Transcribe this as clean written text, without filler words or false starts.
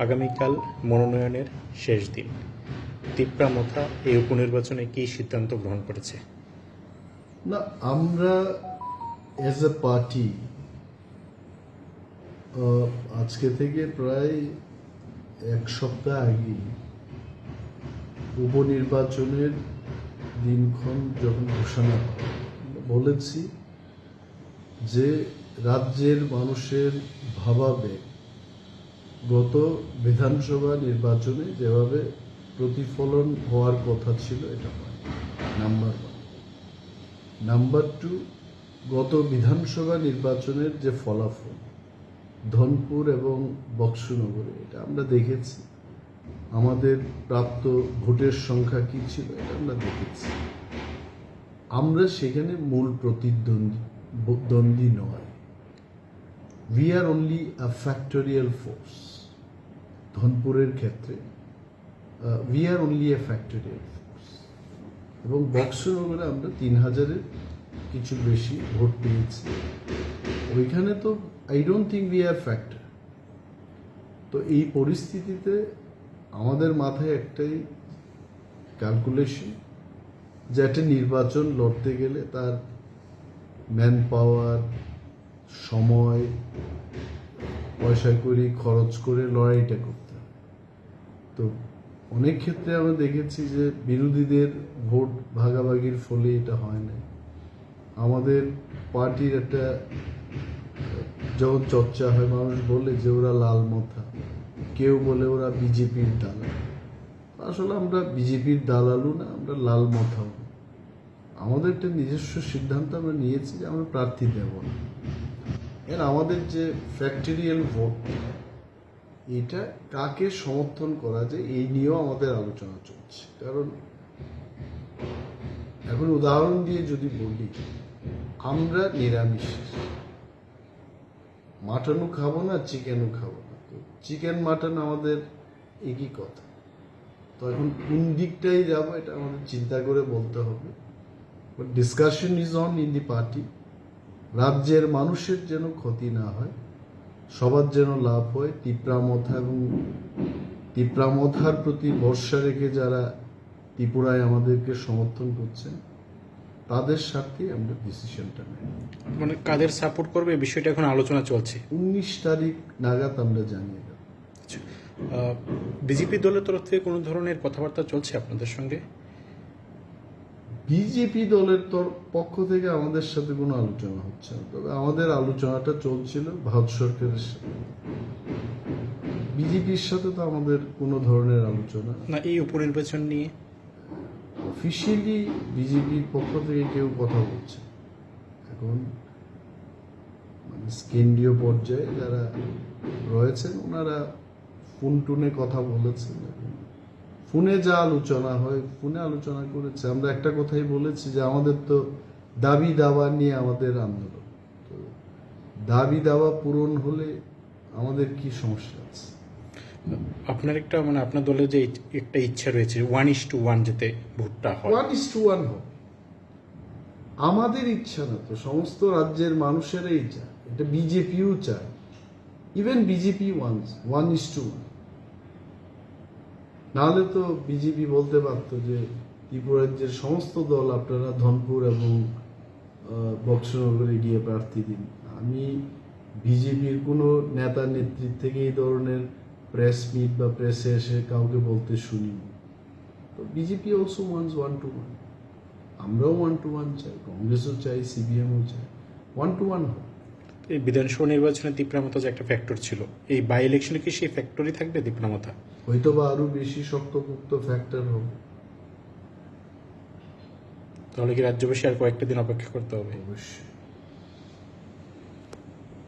আগামীকাল মনোনয়নের শেষ দিন। তিপ্রামথা এই উপনির্বাচনে কী সিদ্ধান্ত গ্রহণ করেছে? না, আমরা এজ এ পার্টি আজকে থেকে প্রায় এক সপ্তাহ আগে উপনির্বাচনের দিনক্ষণ যখন ঘোষণা হয় বলেছি যে রাজ্যের মানুষের ভাবাবেগ গত বিধানসভা নির্বাচনে যেভাবে প্রতিফলন হওয়ার কথা ছিল এটা হয়। নাম্বার 1। নাম্বার 2, গত বিধানসভা নির্বাচনের যে ফলাফল ধনপুর এবং বক্সনগরে এটা আমরা দেখেছি, আমাদের প্রাপ্ত ভোটের সংখ্যা কী ছিল এটা আমরা দেখেছি। আমরা সেখানে মূল প্রতিদ্বন্দ্বী নয়। We are only a factional force. ধনপুরের ক্ষেত্রে we are only a factional force এবং বক্সনগরে আমরা 3000-এর কিছু বেশি ভোট পেয়েছি। ওইখানে তো I don't think we are factor. তো এই পরিস্থিতিতে আমাদের মাথায় একটাই ক্যালকুলেশন যে একটা নির্বাচন লড়তে গেলে তার ম্যান পাওয়ার, সময়, পয়সা কড়ি খরচ করে লড়াইটা করতে হয়। তো অনেক ক্ষেত্রে আমরা দেখেছি যে বিরোধীদের ভোট ভাগাভাগির ফলে এটা হয় না। আমাদের পার্টির একটা যখন চর্চা হয়, মানুষ বলে যে ওরা লাল মাথা, কেউ বলে ওরা বিজেপির দালাল। আসলে আমরা বিজেপির দালালও না, আমরা লাল মাথাও না। আমাদের একটা নিজস্ব সিদ্ধান্ত আমরা নিয়েছি যে আমরা প্রার্থী দেব না। এর আমাদের যে ফ্যাক্টরিয়াল ভোট, এটা কাকে সমর্থন করা যায় এই নিয়েও আমাদের আলোচনা চলছে। কারণ এখন উদাহরণ দিয়ে যদি বলি, আমরা নিরামিষ, মাটনও খাবো না, চিকেনও খাবো না। তো চিকেন মাটন আমাদের একই কথা। তো এখন কোন দিকটাই যাবো এটা আমাদের চিন্তা করে বলতে হবে। But discussion is on in the party. রাজ্যের মানুষের যেন ক্ষতি না হয়, সবার যেন লাভ হয়। তিপ্রামথা এবং তিপ্রামথার প্রতি ভরসা রেখে যারা ত্রিপুরায় আমাদেরকে সমর্থন করছেন তাদের সাথে আমরা ডিসিশনটা নেই। মানে কাদের সাপোর্ট করবে এই বিষয়টা এখন আলোচনা চলছে। 19 তারিখ নাগাদ আমরা জানিয়ে দেব। আচ্ছা, বিজেপি দলের তরফ থেকে কোনো ধরনের কথাবার্তা চলছে আপনাদের সঙ্গে? বিজেপি দলের পক্ষ থেকে আমাদের সাথে কোনো আলোচনা হচ্ছে না। তবে আমাদের আলোচনাটা চলছিল ভারত সরকারের সাথে। বিজেপির সাথে তো আমাদের কোনো ধরনের আলোচনা না এই উপনির্বাচন নিয়ে অফিসিয়ালি বিজেপির পক্ষ থেকে কেউ কথা বলছে। এখন মানে কেন্দ্রীয় পর্যায়ে যারা রয়েছেন ওনারা ফোন টোনে কথা বলেছেন। ফোনে যা আলোচনা হয় ফোনে আলোচনা করেছে। আমরা একটা কথাই বলেছি যে আমাদের তো দাবি দাওয়া নিয়ে আমাদের আন্দোলন। তো দাবি দাওয়া পূরণ হলে আমাদের কি সমস্যা আছে? আপনার একটা মানে আপনার দলের যে একটা ইচ্ছা রয়েছে 1:1 যেতে ভোটটা হয়। 1:1 হোক, আমাদের ইচ্ছা না তো, সমস্ত রাজ্যের মানুষেরাই চায়। এটা বিজেপিও চায়। Even BJP wants 1:1। নাহলে তো বিজেপি বলতে পারত যে ত্রিপুরা রাজ্যের সমস্ত দল আপনারা ধনপুর এবং বক্সনগরে গিয়ে প্রার্থী দিন। আমি বিজেপির কোনো নেতা নেত্রীর থেকে এই ধরনের প্রেস মিট বা প্রেসে এসে কাউকে বলতে শুনিনি। তো বিজেপি অলসো ওয়ান্স 1:1। আমরাও 1:1 চাই, কংগ্রেসও চাই, সিপিএমও চাই। 1:1 হোক। এই বিধানসভা নির্বাচনে তিপ্রামথা যে একটা ফ্যাক্টর ছিল, এই বাই ইলেকশনে কি সেই ফ্যাক্টরই থাকবে তিপ্রামথা? হয়তো বা আরো বেশি শক্তপোক্ত ফ্যাক্টর হবে। তাহলে কি রাজ্যবাসী আর কয়েকটা দিন অপেক্ষা করতে হবে? অবশ্যই।